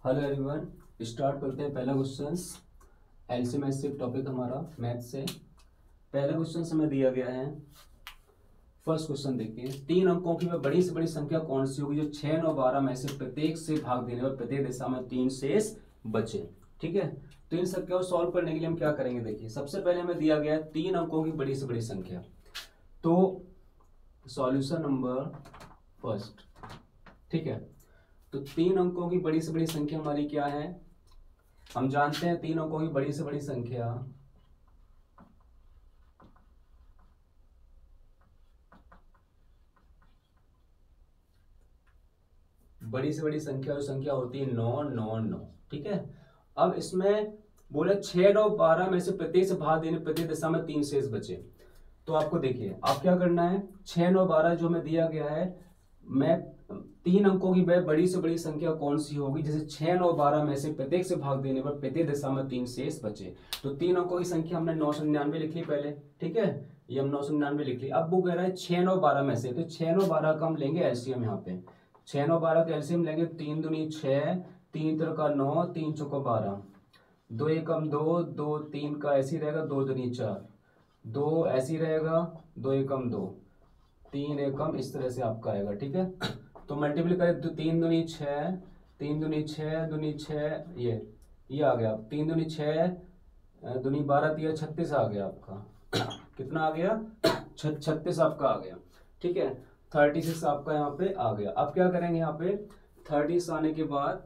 Hello everyone, start करते हैं पहला क्वेश्चन। एलसीएम एचसीएफ टॉपिक हमारा मैथ से। पहला क्वेश्चन हमें दिया गया है। फर्स्ट क्वेश्चन देखिए, 3 अंकों की वह बड़ी से बड़ी संख्या कौन सी होगी जो 6, 9, 12 में से प्रत्येक से भाग देने पर प्रत्येक दिशा में 3 शेष बचे। ठीक है, तो इन संख्या को सॉल्व करने के लिए हम क्या करेंगे, देखिए सबसे पहले हमें दिया गया है 3 अंकों की बड़ी से बड़ी संख्या। तो सॉल्यूशन नंबर फर्स्ट, ठीक है, तो 3 अंकों की बड़ी से बड़ी संख्या हमारी क्या है, हम जानते हैं 3 अंकों की बड़ी से बड़ी संख्या जो संख्या होती है 9, 9, 9। ठीक है, अब इसमें बोले 6, 9, 12 में से प्रत्येक से भाग देने प्रत्येक दिशा में 3 शेष बचे। तो आपको देखिए आप क्या करना है, 6, 9, 12 जो हमें दिया गया है, मैं 3 अंकों की वह बड़ी से बड़ी संख्या कौन सी होगी जैसे 6, 9, 12 में से प्रत्येक से भाग देने पर प्रत्येक दिशा में 3 शेष बचे। तो 3 अंकों की संख्या हमने 999 लिख ली पहले। ठीक है, ये हम 999 लिख ली। अब वो कह रहा है 6, 9, 12 में से, तो 6, 9, 12 का हम लेंगे एलसीएम। यहाँ पे 6, 9, 12 का एलसीएम लेंगे, 3 दूनी 6, 3 3 का 9, 3 चौका 12, 2 एकम 2, 2 3 का ऐसी रहेगा, 2 दूनी 4, 2 ऐसी रहेगा, 2 एकम 2, 3 एकम इस तरह से आपका आएगा। ठीक है, तो मल्टीप्लाई करें तो 3 दूनी 6, 3 दूनी 6, दूनी 6, ये आ गया 3 दूनी 6, दूनी 12, 3 36 आ गया आपका। कितना आ गया, 36 आपका आ गया। ठीक है, 36 आपका यहाँ पे आ गया। अब क्या करेंगे, यहाँ पे 30 आने के बाद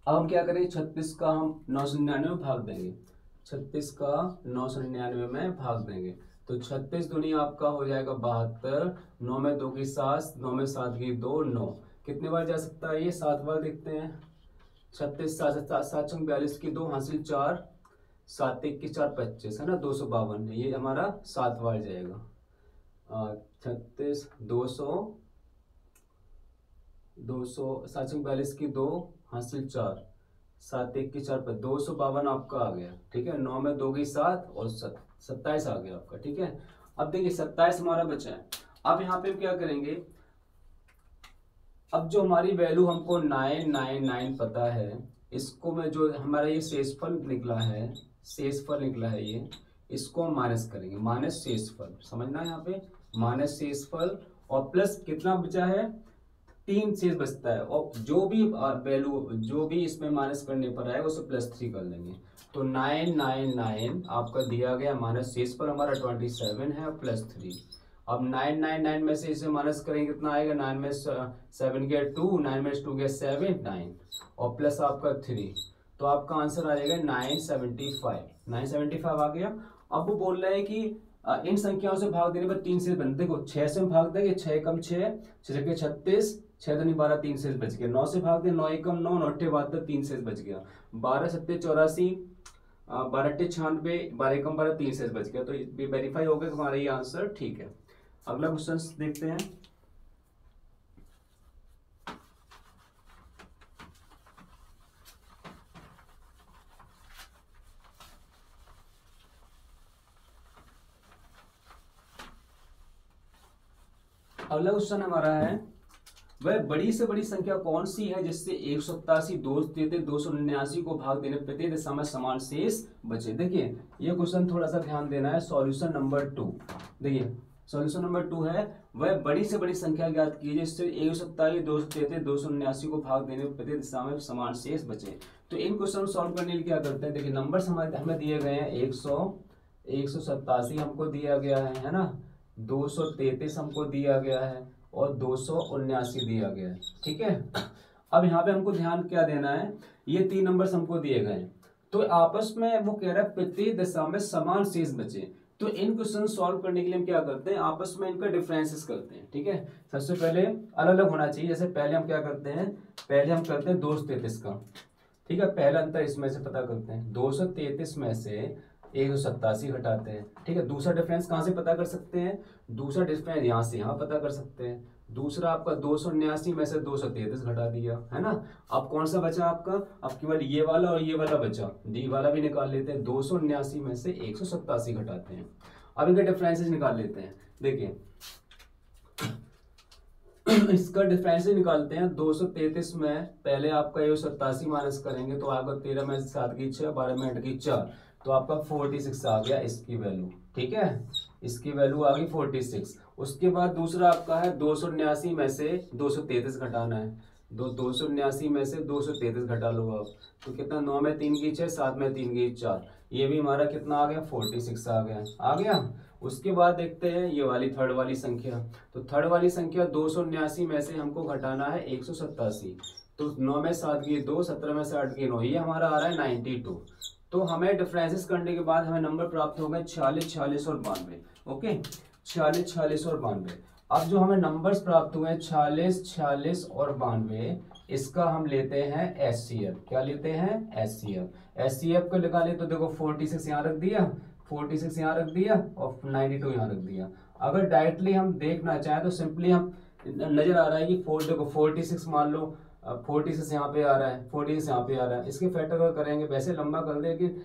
अब हम क्या करेंगे, 36 का हम 999 में भाग देंगे, 36 का 999 में भाग देंगे। तो 36 दूनी आपका हो जाएगा 72, 9 में 2 की 7, 9 में 7 की 2, 9। कितने बार जा सकता है ये, 7 बार देखते हैं। 36 7 7 42 की 2 हासिल 4, 7 1 की 4 25 है ना, 252। ये हमारा 7 बार जाएगा। 36 200 7 42 की 2 हासिल 4, 7 1 की 4 पर 252 आपका आ गया। ठीक है, 9 में 2 की 7 और 27 आ गया आपका। ठीक है, अब देखिए 27 हमारा बचा है। अब यहाँ पे क्या करेंगे, अब जो हमारी वैल्यू हमको 999 पता है, इसको में जो हमारा ये शेषफल निकला है, ये इसको हम माइनस करेंगे, माइनस शेषफल, समझना है यहाँ पे, माइनस शेषफल और प्लस कितना बचा है, 3 शेष बचता है, और जो भी वैल्यू जो भी इसमें माइनस करने पर आएगा उसे +3 कर लेंगे। तो 999 आपका दिया गया, माइनस शेषफल हमारा 27 है और +3। अब 999 में से इसे माइनस करेंगे, कितना आएगा, 9 में 7 गया 2, 9 में 2 गया 7, 9 और प्लस आपका 3, तो आपका आंसर आ जाएगा 975 आ गया। अब वो बोल रहे हैं कि इन संख्याओं से भाग देने पर 3 शेष बनते, देखो 6 से हम भाग देंगे, 6 कम 6, 6 के 36, 6 दूनी 12, 3 शेष बच गया। 9 से भाग दे, 9 एकम 9, 9 अट्ठे 72, 3 शेष बच गया। 12 सत्ते 84, 12 अट्ठे 96, 12 एकम 12, 3 शेष बच गया। तो ये वेरीफाई हो गया, हमारा ये आंसर ठीक है। अगला क्वेश्चन देखते हैं। अगला क्वेश्चन हमारा है, वह बड़ी से बड़ी संख्या कौन सी है जिससे 187, 233, 279 को भाग देने प्रत्येक दिशा में समान शेष बचे। देखिए ये क्वेश्चन थोड़ा सा ध्यान देना है। सॉल्यूशन नंबर 2, देखिए सॉल्यूशन नंबर 2 है, वह बड़ी से बड़ी संख्या ज्ञात कीजिए जिससे 187, 233, 279 को भाग देने प्रत्येक दिशा में समान शेष बचे। तो इन क्वेश्चन को सॉल्व करने के लिए क्या करते हैं, देखिए नंबर्स हमें दिए गए हैं, 187 हमको दिया गया है ना, 233 हमको दिया गया है और 279 दिया गया है। ठीक है, अब यहाँ पे हमको ध्यान क्या देना है, ये 3 नंबर्स हमको दिए गए हैं, तो आपस में वो कह रहा है प्रत्येक दिशा में समान शेष बचे। तो इन क्वेश्चन सॉल्व करने के लिए हम क्या करते हैं, आपस में इनका डिफरेंसेस करते हैं। ठीक है, सबसे पहले अलग अलग होना चाहिए। जैसे पहले हम क्या करते हैं, पहले हम करते हैं 233 का। ठीक है, पहला अंतर इसमें से पता करते हैं, 233 में से 187 घटाते हैं। ठीक है, दूसरा डिफरेंस कहाँ से पता कर सकते हैं, दूसरा डिफरेंस यहाँ से यहाँ पता कर सकते हैं। दूसरा आपका 279 में से 233 घटा दिया है ना। अब कौन सा बचा आपका, अब केवल ये वाला और ये वाला बचा, डी वाला भी निकाल लेते हैं। 279 में से 187 घटाते हैं। अब इनके डिफरेंसेस निकाल लेते हैं। देखिए इसका डिफरेंस ही निकालते हैं। 233 में पहले आपका ये 87 माइनस करेंगे तो आपका 13 में 7 की 6, 12 में 8 की 4, तो आपका 46 आ गया इसकी वैल्यू। ठीक है, इसकी वैल्यू आ गई 46। उसके बाद दूसरा आपका है 279 में से 233 घटाना है। 279 में से 233 घटा लो आप, तो कितना, 9 में 3 की 6, 7 में 3 की 4, ये भी हमारा कितना आ गया, 46 आ गया। आ गया। उसके बाद देखते हैं ये वाली थर्ड वाली संख्या। तो थर्ड वाली संख्या 279 में से हमको घटाना है 187, तो 9 में 7 की 2, 17 में से 8 की 9, ये हमारा आ रहा है 92। तो हमें डिफरेंसेस करने के बाद हमें नंबर प्राप्त हो गए 46, 46 और 92। ओके, 46, 46 और 92। अब जो हमें नंबर्स प्राप्त हुए हैं 46, 46 और 92, इसका हम लेते हैं एचसीएफ। क्या लेते हैं, एचसीएफ। एचसीएफ को निकाले तो देखो 46 यहाँ रख दिया, 46 यहाँ रख दिया और 92 यहाँ रख दिया। अगर डायरेक्टली हम देखना चाहें तो सिंपली हम, नजर आ रहा है कि देखो 46 मान लो, 46 यहाँ पे आ रहा है, 46 यहाँ पे आ रहा है, इसके फैक्टर अगर करेंगे, वैसे लंबा कर दे, लेकिन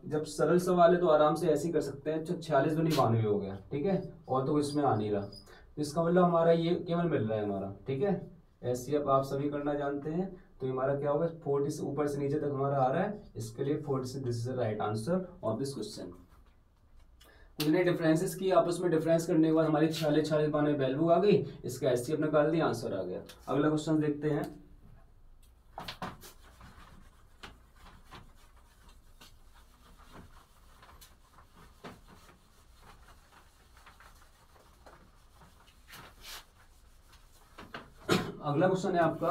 जब सरल सवाल है तो आराम से ऐसे ही कर सकते हैं। 46 दूनी 92 हो गया। ठीक है, और तो इसमें आ नहीं रहा, तो इसका मतलब हमारा ये केवल मिल रहा है हमारा। ठीक है, ऐसे अब आप सभी करना जानते हैं। तो हमारा क्या होगा, 40 से ऊपर से नीचे तक हमारा आ रहा है, इसके लिए 40, this is the right answer of this question. हमने डिफरेंसेस की, आपस में डिफरेंस करने के बाद हमारी 46, 46 92 वैल्यू आ गई, इसका एचसीएफ निकाल दिया, आंसर आ गया। अगला क्वेश्चन देखते हैं। अगला क्वेश्चन है आपका,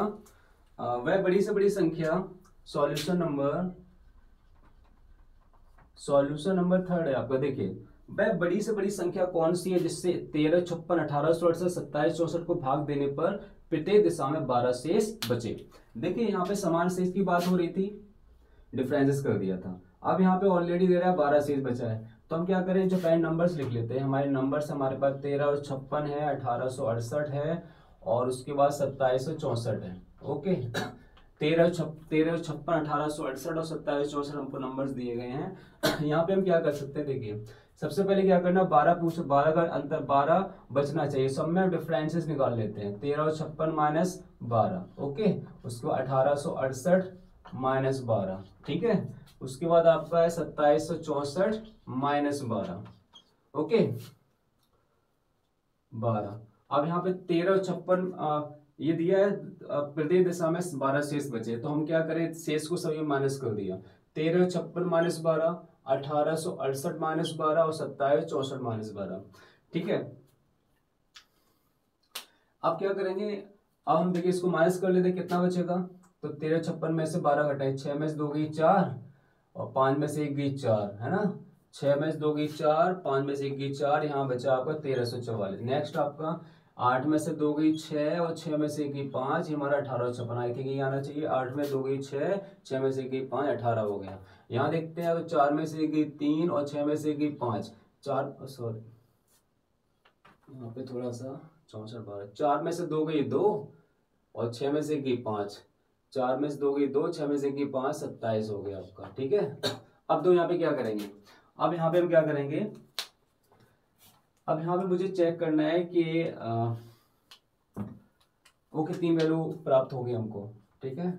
वह बड़ी से बड़ी संख्या, सॉल्यूशन नंबर थर्ड है आपका। देखिए, वह बड़ी से बड़ी संख्या कौन सी है जिससे 13, 56, 1868, 27, 64 को भाग देने पर प्रत्येक दिशा में 12 शेष बचे। देखिए यहाँ पे समान शेष की बात हो रही थी, डिफरेंसेस कर दिया था। अब यहाँ पे ऑलरेडी दे रहा है 12 शेष बचा है, तो हम क्या करें, जो पहले नंबर्स लिख लेते हैं। हमारे नंबर्स हमारे पास 13 और 56 है, 1868 है, और उसके बाद 2764 है। ओके, 13, 56, 1868 और 2764 हमको नंबर्स दिए गए हैं। यहाँ पे हम क्या कर सकते हैं, देखिए सबसे पहले क्या करना, 12 का अंतर 12 बचना चाहिए, सब में डिफरेंसेस निकाल लेते हैं। 13 और 56 माइनस 12, ओके, उसके बाद 1868 माइनस 12, ठीक है, उसके बाद आपका है 2764 माइनस 12, ओके, 12। अब यहाँ पे 13 और 56 ये दिया है, प्रत्येक दिशा में 12 शेष बचे, तो हम क्या करें, शेष को सभी माइनस कर दिया। 13 और 56 माइनस 12, 1868 माइनस 12 और 2764 माइनस 12, ठीक है। अब क्या करेंगे, अब हम देखिए इसको माइनस कर लेते, कितना बचेगा, तो 13, 56 में से 12 घटाए, 6 में से 2 गई 4 और 5 में से 1 गई 4, है ना, 6 में से 2 गई 4, 5 में से 1 गई 4, यहाँ बचा आपका 1344। नेक्स्ट आपका 8 में से 2 गई 6 और 6 में से 1 गई 5, ये हमारा 1856 आई थिंक ये आना चाहिए। 8 में 2 गई 6, 6 में से 1 गई 5, 18 हो गया। यहाँ देखते हैं तो 4 में से 1 गई 3 और 6 में से 1 गई 5, 4 सॉरी यहाँ पे थोड़ा सा 64 12, 4 में से 2 गई 2 और 6 में से 1 गई 5, 4 में से 2 गई 2, 6 में से 1 गई 5, 27 हो गया आपका, ठीक है। अब तो यहाँ पे क्या करेंगे, अब यहाँ पे हम क्या करेंगे, अब यहाँ पे मुझे चेक करना है कि वो कितनी वैल्यू प्राप्त होगी हमको, ठीक है।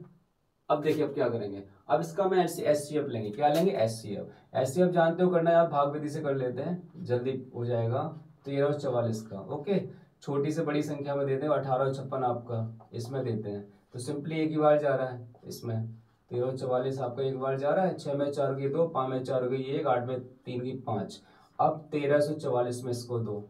अब देखिए अब क्या करेंगे, अब इसका मैं एचसीएफ लेंगे, क्या लेंगे, एचसीएफ। एचसीएफ जानते हो करना है, आप भाग विधि से कर लेते हैं, जल्दी हो जाएगा। 13 और 44 का, ओके, छोटी से बड़ी संख्या में देते हैं, 18 और 56 आपका इसमें देते हैं, तो सिंपली एक ही बार जा रहा है इसमें। 13 और 44 आपका एक बार जा रहा है, 6 में 4 की 2, 5 में 4 गई 1, 8 में 3 की 5। अब 1344 में इसको 2,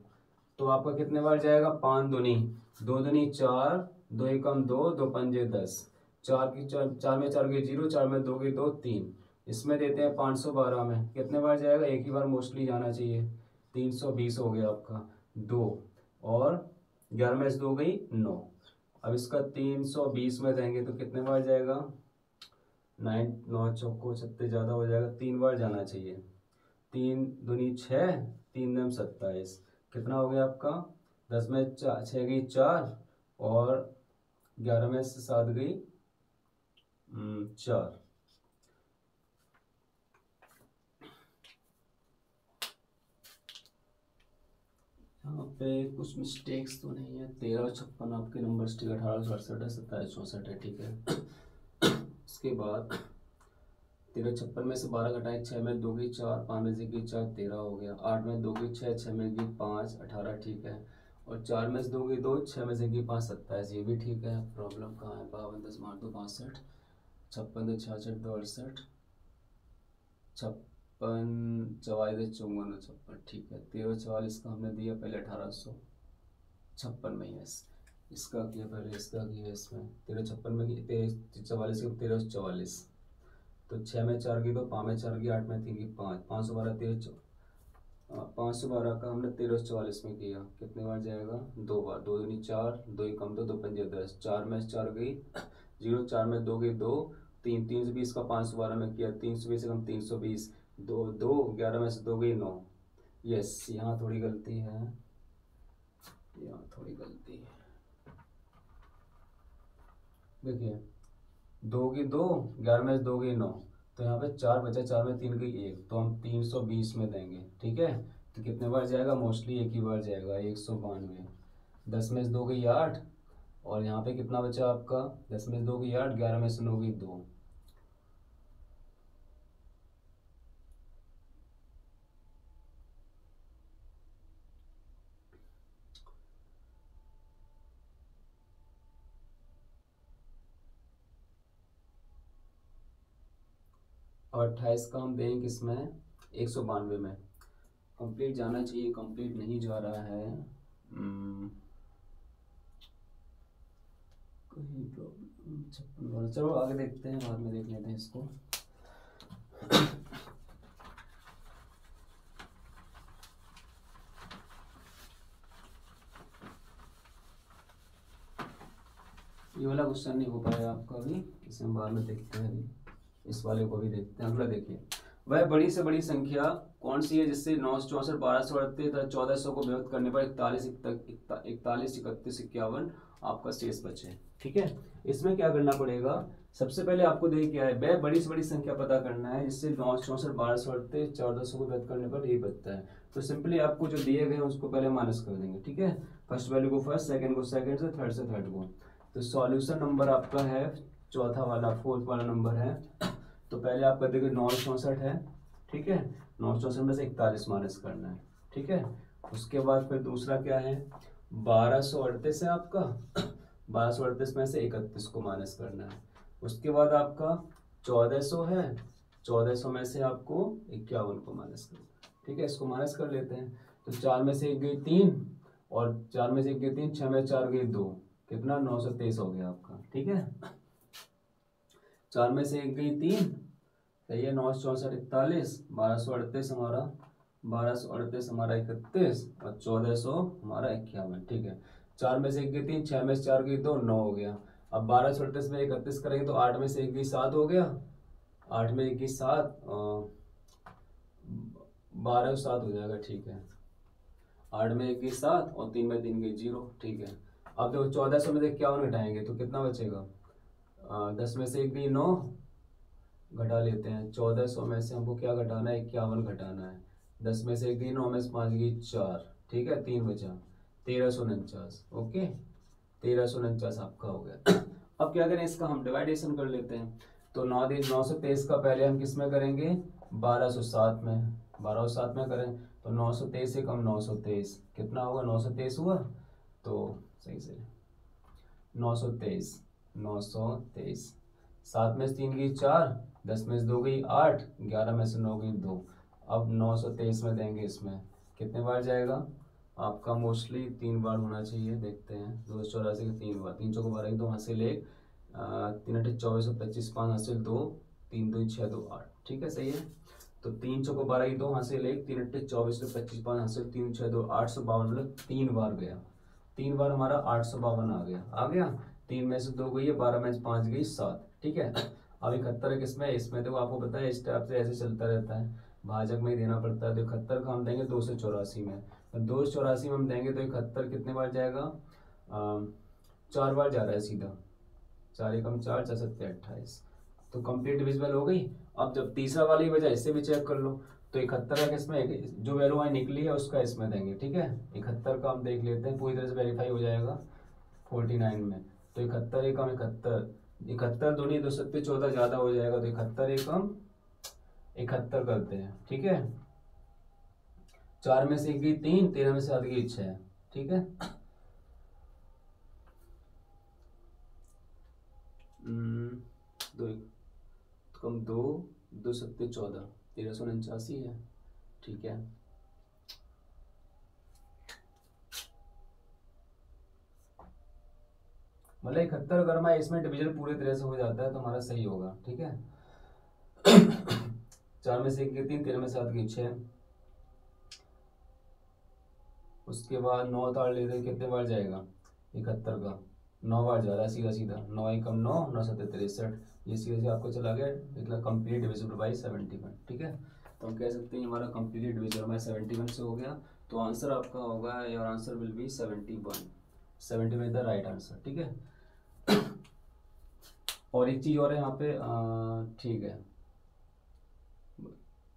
तो आपका कितने बार जाएगा, 5 दूनी 2 दूनी 4, 2 एकम 2, 2 पंजे 10, 4 में 4 गई 0, 4 में 2 गई 2, 3, इसमें देते हैं 512 में कितने बार जाएगा, एक ही बार मोस्टली जाना चाहिए, 320 हो गया आपका 2, और 11 में से 2 गई 9। अब इसका 320 में देंगे तो कितने बार जाएगा, 9 चौको 36 ज़्यादा हो जाएगा, 3 बार जाना चाहिए, 3 दूनी 6, 3 दूनी 27, कितना हो गया आपका, 10 में 6 गई 4 और 11 में से 7 गई 4। यहाँ पे कुछ मिस्टेक्स तो नहीं है। 1356 आपके नंबर स्टिक, 1868 है, 2764 है, ठीक है। इसके बाद 1356 में से 12 घटाएं, 6 में 2 की 4, 5 में से 1 की 4, 13 हो गया। 8 में 2 की 6, 6 में 1 की 5, 18, ठीक है। और 4 में से 2 की 2, 6 में से 1 की 5, 27, ये भी ठीक है। प्रॉब्लम कहाँ है? 52 10 मार दो 62, 56 2 66 2 68, 56 44 54 56, ठीक है। 1344 का हमने दिया पहले 1856 में, यस। इसका किया पहले, इसका किया इसमें 1356 में 1344 के 1344, तो 6 में 4 की 2, 5 में 4 की 8 में 3 की 5, 512 512 का हमने 1344 में किया। कितने बार जाएगा? 2 बार। 2 दूनी 4, 2 ही कम 2, 2 पंजे 10, 4 में 4 गई 0, 4 में 2 गई 2, 3 320 का 512 में किया, 320 से कम 320, 2 2 11 में से 2 गई 9, यस। यहाँ थोड़ी गलती है, यहाँ थोड़ी गलती है। देखिए 2 की 2, 11 में से 2 की 9, तो यहाँ पे 4 बचा, 4 में 3 की 1, तो हम 320 में देंगे, ठीक है। तो कितने बार जाएगा? मोस्टली एक ही बार जाएगा, 192। 10 में से 2 की 8, और यहाँ पे कितना बचा आपका? 10 में से 2 की 8, 11 में से 9 की 2, और 28 का हम देंगे किसमें? 192 में। कंप्लीट जाना चाहिए, कंप्लीट नहीं जा रहा है। कहीं प्रॉब्लम 56, चलो आगे देखते हैं, बाद में देख लेते हैं इसको। ये वाला क्वेश्चन नहीं हो पाया आपका अभी, इसे हम बाद में देखते हैं। अभी इस वाले को भी देखते हैं। अगला देखिए, वह बड़ी से बड़ी संख्या कौन सी है जिससे 964 1238 1400 को विभक्त करने पर 41 41 31 51 आपका शेष बचे, ठीक है। इसमें क्या करना पड़ेगा? सबसे पहले आपको देखिए क्या है, वह बड़ी से बड़ी संख्या पता करना है जिससे 964 1238 1400 को विभक्त करने पर यही बचता है। तो सिंपली आपको जो दिए गए हैं उसको पहले माइनस कर देंगे, ठीक है। फर्स्ट वैल्यू को फर्स्ट, सेकंड को सेकंड से थर्ड को। तो सॉल्यूशन नंबर आपका है चौथा वाला, फोर्थ वाला नंबर है। तो पहले आपका देखिए 964 है, ठीक है। 964 में से 41 माइनस करना है, ठीक है। उसके बाद फिर दूसरा क्या है? 1238 है आपका। 1238 में से 31 को माइनस करना है। उसके बाद आपका 1400 है, 1400 में से आपको 51 को माइनस करना है, ठीक है। इसको माइनस कर लेते हैं। तो 4 में से 1 गई 3, और 4 में से 1 गई 3, 6 में 4 गई 2, कितना? 923 हो गया आपका, ठीक है। 4 में से 1 गई 3, सही है। 964 41, 1238 हमारा, 1238 हमारा 31, और 1400 हमारा 51, ठीक है। 4 में से 1 गई 3, 6 में से 4 गई 2, 9 हो गया। अब 1238 में 31 करेंगे तो 8 में से 1 गई 7 हो गया, 8 में 1 गई 7, 12 7 हो जाएगा, ठीक है। 8 में 1 गई 7, और 3 में 3 गई 0, ठीक है। अब देखो 1400 में से 51 घटाएंगे तो कितना बचेगा? 10 में से 1 गई 9, घटा लेते हैं। 1400 में से हमको क्या घटाना है? 51 घटाना है। 10 में से 1 गई 9, में से 5 गई 4, ठीक है। 3 बचा, 1349, ओके। 1349 आपका हो गया। अब क्या करें? इसका हम डिवाइडेशन कर लेते हैं। तो 923 का पहले हम किस में करेंगे? 1207 में। 1207 में करें तो 923 से कम 923, कितना होगा? 923 हुआ, तो सही से 923, 923। 7 में से 3 गई 4, 10 में से 2 गई 8, 11 में से 9 गई 2। अब 923 में देंगे, इसमें कितने बार जाएगा आपका? मोस्टली 3 बार होना चाहिए, देखते हैं। 284 के 3 बार, 3 चौको 12 2 हासिल 1, 3 8 24 25 5 हासिल 2, 3 2 6 2 8, ठीक है, सही है। तो 3 चौको 12 2 हासिल 1, 3 8 24 25 5 हासिल 3 6 2 852, मतलब 3 बार गया। 3 बार हमारा 852 आ गया। 3 में से 2 गई है, 12 में से 5 गई 7, ठीक है। अब 71 किसमें? इसमें तो आपको पता है इस टाइप से ऐसे चलता रहता है, भाजक में ही देना पड़ता है। तो 71 का हम देंगे 284 में। 284 में हम देंगे तो 71 कितने बार जाएगा? 4 बार जा रहा है सीधा। 4 एकम 4, 4 सत्ते 28, तो कंप्लीट डिविजिबल हो गई। अब जब तीसरा वाला ही बचा, इससे भी चेक कर लो। तो 71 का किसमें, जो वैल्यू हमारी निकली है उसका इसमें देंगे, ठीक है। 71 का हम देख लेते हैं, पूरी तरह से वेरीफाई हो जाएगा 49 में। तो 71 एकम 71, 71 दूनी 2 सत्ते 14 ज़्यादा हो जाएगा, तो 71 एकम 71 करते हैं, ठीक है। 4 में से 1 गई 3, 13 में से 7 गई 6, ठीक है। दो कम 2, 2 सत्ते 14, 1349 है, ठीक है। मतलब 71 अगर हमारा इसमें डिवीजन पूरी तरह से हो जाता है तो हमारा सही होगा, ठीक है। 4 में से 1 गई 3, 13 में से 7 गई 6, उसके बाद 9 ताड़ लेते कितने बार जाएगा 71 का, 9 बार जा रहा है सीधा सीधा, 9 एकम 9, 9 सत्ते 63, ये सीधे से आपको चला गया निकला कंप्लीट डिविजिबल बाई 71, ठीक है। तो हम कह सकते हैं हमारा कंप्लीट डिविजिबल बाई 71 से हो गया। तो आंसर आपका होगा, your answer will be 71, 71 is the right answer, ठीक है। और एक चीज़ और है यहाँ पे, ठीक है,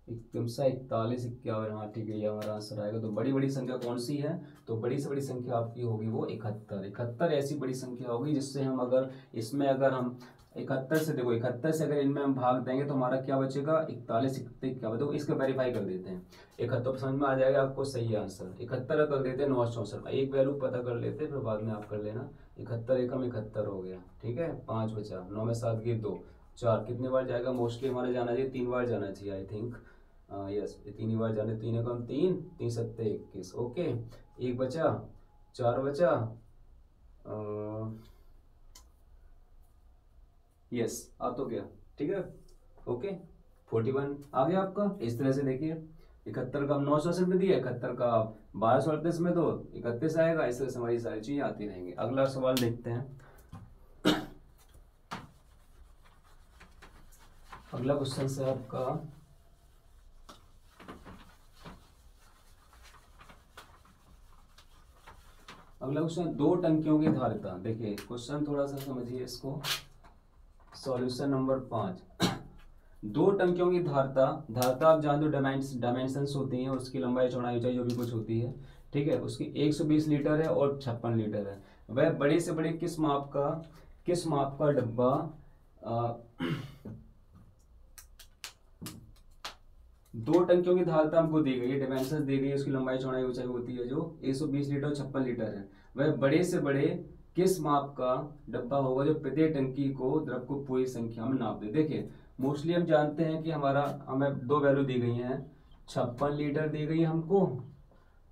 एकदम सा 41, 51, हाँ ठीक है, ये हमारा आंसर आएगा। तो बड़ी बड़ी संख्या कौन सी है, तो बड़ी से बड़ी संख्या आपकी होगी वो 71। 71 ऐसी बड़ी संख्या होगी जिससे हम अगर इसमें अगर हम 71 से, देखो 71 से अगर इनमें हम भाग देंगे तो हमारा क्या बचेगा 41, 71 क्या बचेगा, इसका वेरीफाई कर देते हैं। 71 समझ में आ जाएगा आपको, सही आंसर 71 कर देते हैं 964, एक वैल्यू पता कर लेते हैं फिर बाद में आप कर लेना। 71 एकम 71 हो गया, ठीक है। 5 बचा, 9 में 7 गए 2, 4 कितने बार जाएगा, मोस्टली हमारा जाना चाहिए 3 बार जाना चाहिए आई थिंक, यस 3 ही बार जाने, 3 एकम 3, 3 सत्ते 21, ओके। 1 बचा, 4 बचा, यस आ तो गया, ठीक है, ओके। 41 आ गया आपका। इस तरह से देखिए 71 का हम 968 में दिया, 71 का 1238 में तो 31 आएगा। इस तरह से हमारी सारी चीजें आती रहेंगी। अगला सवाल देखते हैं। अगला क्वेश्चन है आपका, अगला क्वेश्चन 2 टंकियों की धारिता। देखिए क्वेश्चन थोड़ा सा समझिए इसको। Solution number 5। 2 टंकियों की धारिता, धारिता आप जानते हो डायमेंशंस होती हैं, उसकी लंबाई चौड़ाई ऊंचाई जो भी कुछ होती है, ठीक है। उसकी 120 लीटर है और 56 लीटर है। वह बड़े से बड़े किस माप का डब्बा 2 टंकियों की धारिता हमको दी गई है, डायमेंशंस दी गई है, उसकी लंबाई चौड़ाई ऊंचाई होती है जो 120 लीटर और 56 लीटर है। वह बड़े से बड़े किस माप का डब्बा होगा जो प्रत्येक टंकी को द्रव को पूरी संख्या में नाप दे। देखिए मोस्टली हम जानते हैं कि हमें 2 वैल्यू दी गई हैं, 56 लीटर दी गई हमको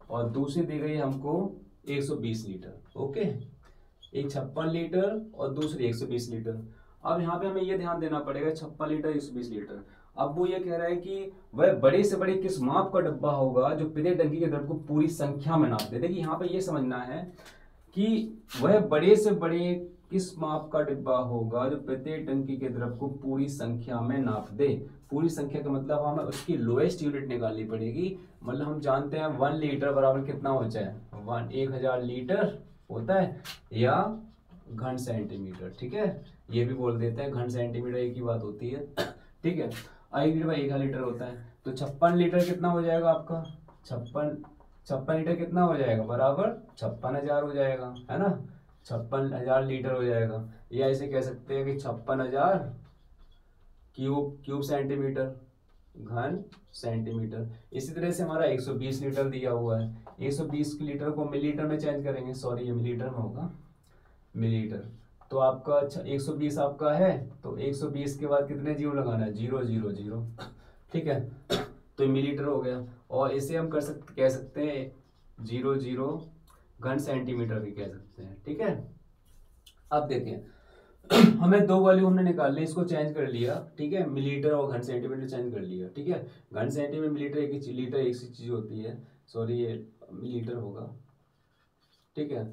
और दूसरी दी गई हमको 120 लीटर, ओके। एक 56 लीटर और दूसरी 120 लीटर। अब यहाँ पे हमें ये ध्यान देना पड़ेगा 56 लीटर 120 लीटर। अब वो ये कह रहा है कि वह बड़े से बड़े किस माप का डब्बा होगा जो प्रत्येक टंकी के द्रव को पूरी संख्या में नाप दे। देखिए यहाँ पे ये समझना है कि वह बड़े से बड़े किस माप का डिब्बा होगा जो प्रत्येक टंकी के द्रव को पूरी संख्या में नाप दे। पूरी संख्या का मतलब हमें उसकी लोएस्ट यूनिट निकालनी पड़ेगी। मतलब हम जानते हैं 1 लीटर बराबर कितना होता है, 1000 लीटर होता है या घन सेंटीमीटर, ठीक है। ये भी बोल देते हैं घन सेंटीमीटर, एक ही बात होती है, ठीक है। 1 लीटर 1 लीटर होता है। तो 56 लीटर कितना हो जाएगा आपका, 56 लीटर कितना हो जाएगा बराबर 56,000 हो जाएगा, है ना। 56,000 लीटर हो जाएगा। या इसे कह सकते हैं कि 56,000 क्यूब सेंटीमीटर, घन सेंटीमीटर। इसी तरह से हमारा 120 लीटर दिया हुआ है, 120 लीटर को मिलीलीटर में चेंज करेंगे, सॉरी ये मिलीलीटर में होगा, मिलीलीटर। तो आपका 120 आपका है, तो 120 के बाद कितने जीरो लगाना है, 0 0 0, ठीक है। तो मिलीलीटर हो गया। और इसे हम कह सकते हैं 0 0 घन सेंटीमीटर भी कह सकते हैं, ठीक है। अब देखिए हमें 2 वैल्यू हमने निकाल ली, इसको चेंज कर लिया, ठीक है। मिलीलीटर और घन सेंटीमीटर चेंज कर लिया, ठीक है। घन सेंटीमीटर मिलीलीटर एक ही लीटर एक सी चीज होती है, सॉरी ये मिलीलीटर होगा, ठीक है।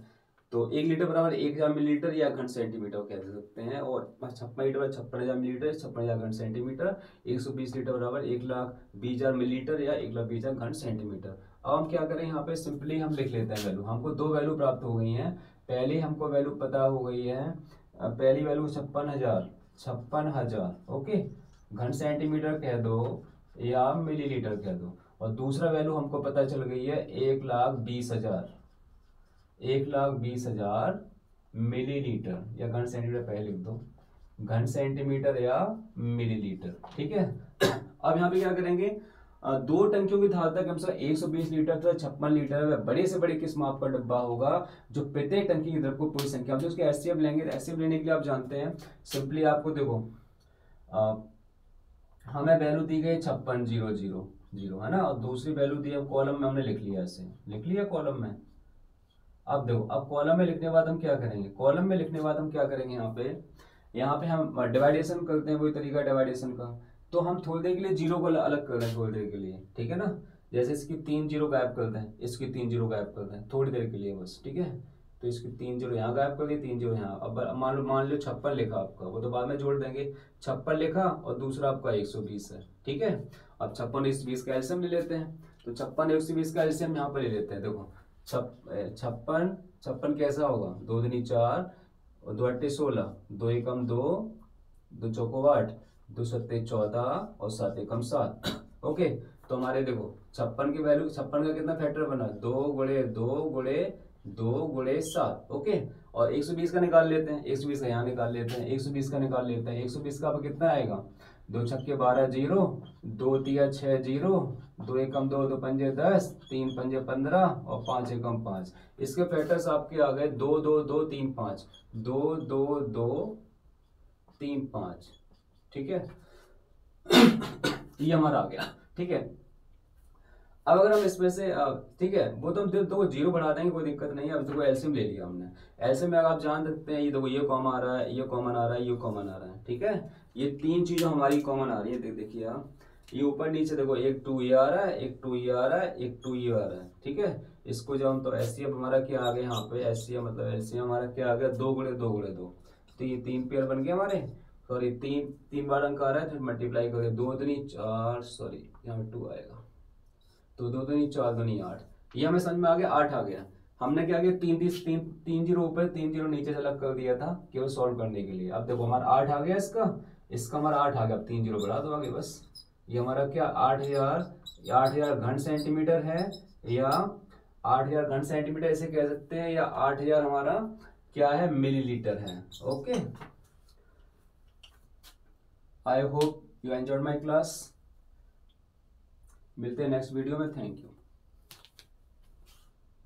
तो 1 लीटर बराबर 1000 मिलीलीटर या घन सेंटीमीटर कह सकते हैं। और 56 लीटर 56,000 मिलीलीटर, 56,000 घन सेंटीमीटर। 120 लीटर बराबर 1,20,000 मिलीलीटर या 1,20,000 घन सेंटीमीटर। अब हम क्या करें, यहाँ पे सिंपली हम लिख लेते हैं वैल्यू। हमको 2 वैल्यू प्राप्त हो गई हैं। पहले हमको वैल्यू पता हो गई है, पहली वैल्यू 56,000, ओके। घन सेंटीमीटर कह दो या मिलीलीटर कह दो। और दूसरा वैल्यू हमको पता चल गई है 1,20,000, 1,20,000 मिलीलीटर या घन सेंटीमीटर, पहले लिख दो घन सेंटीमीटर या मिलीलीटर। ठीक है। अब यहाँ पे क्या करेंगे, दो टंकियों की धारता कम से कम 120 लीटर तथा 56 लीटर है। बड़े से बड़े किस माप का डब्बा होगा जो प्रत्येक टंकी की द्रव्य को पूरी संख्या, हम उसके एचसीएफ लेंगे। एचसीएफ लेने के लिए आप जानते हैं सिंपली आपको देखो, हमें वैल्यू दी गई 56,000 है ना, और दूसरी वैल्यू दी है कॉलम में, हमने लिख लिया, ऐसे लिख लिया कॉलम में। अब देखो, अब कॉलम में लिखने के बाद हम क्या करेंगे, कॉलम में लिखने के बाद हम क्या करेंगे, यहाँ पे हम डिवाइडेशन करते हैं, वही तरीका डिवाइडेशन का। तो हम थोड़ी देर के लिए जीरो को अलग कर रहे हैं, थोड़ी देर के लिए, ठीक है ना। जैसे इसकी 3 जीरो गायब करते हैं, इसकी 3 जीरो गायब करते हैं थोड़ी देर के लिए बस, ठीक है। तो इसकी 3 जीरो यहाँ गायब कर दिए, 3 जीरो यहाँ। अब मान लो 56 लिखा आपका, वो तो बाद में जोड़ देंगे। 56 लिखा और दूसरा आपका 120 है, ठीक है। अब 56 120 का एलसीएम ले लेते हैं। तो 56 120 का एलसीएम यहाँ पर ले लेते हैं। देखो 56 कैसा होगा, 2 दूनी 4 और 2 8 16, 2 एकम 2, 2 चौको 8, 2 सत्ते 14 और 7 एकम 7। ओके, तो हमारे देखो 56 की वैल्यू, 56 का कितना फैक्टर बना, 2 गुणे 2 गुणे 2 गुणे 7। ओके, और 120 का निकाल लेते हैं, 120 का यहाँ निकाल लेते हैं, 120 का निकाल लेते हैं। 120 का अब कितना आएगा, 2 छक्के 12 0, 2 तिया 6 0, 2 एकम 2, 2 पंजे 10, 3 पंजे 15 और 5 एकम 5। इसके फैक्टर्स आपके आ गए 2 2 2 3 5, 2 2 2 3 5, ठीक है। ये हमारा आ गया, ठीक है। अब अगर हम इसमें से ठीक है, वो तो हम देखो जीरो बढ़ा देंगे, कोई दिक्कत नहीं है। अब देखो एलसीएम ले लिया हमने, एलसीएम में आप जान सकते हैं, ये देखो ये कॉमन आ रहा है, ये कॉमन आ रहा है, ये कॉमन आ रहा है, ठीक है। ये तीन चीजें हमारी कॉमन आ रही है, देखिए आप, ये ऊपर नीचे देखो, एक 2 ये आ रहा है, एक 2 ये आ रहा है, एक 2 ये आ रहा है, ठीक है। इसको जब हम, तो एचसीएफ हमारा क्या आ गया यहाँ पे, एचसीएफ मतलब एलसीएम हमारा क्या आ गया, 2 गुणे 2 गुणे 2। तो ये 3 पेयर बन गए हमारे, सॉरी 3 बार अंक आ रहा है, फिर मल्टीप्लाई करें, 2 दूनी 4, सॉरी यहाँ 2 आएगा, तो 2 दूनी 4 दूनी 8। ये हमें समझ में आ गया, 8 आ गया। हमने क्या किया, 3 जीरो ऊपर 3 जीरो नीचे से अलग कर दिया था केवल सॉल्व करने के लिए। अब देखो हमारा 8 आ गया, इसका हमारा 8 आ गया। अब 3 जीरो बढ़ा दो आगे बस। ये हमारा क्या 8,000 घन सेंटीमीटर है, या 8,000 घन सेंटीमीटर ऐसे कह सकते हैं, या 8,000 हमारा क्या है, मिलीलीटर है। Okay, I hope you enjoyed my class. मिलते हैं नेक्स्ट वीडियो में, थैंक यू।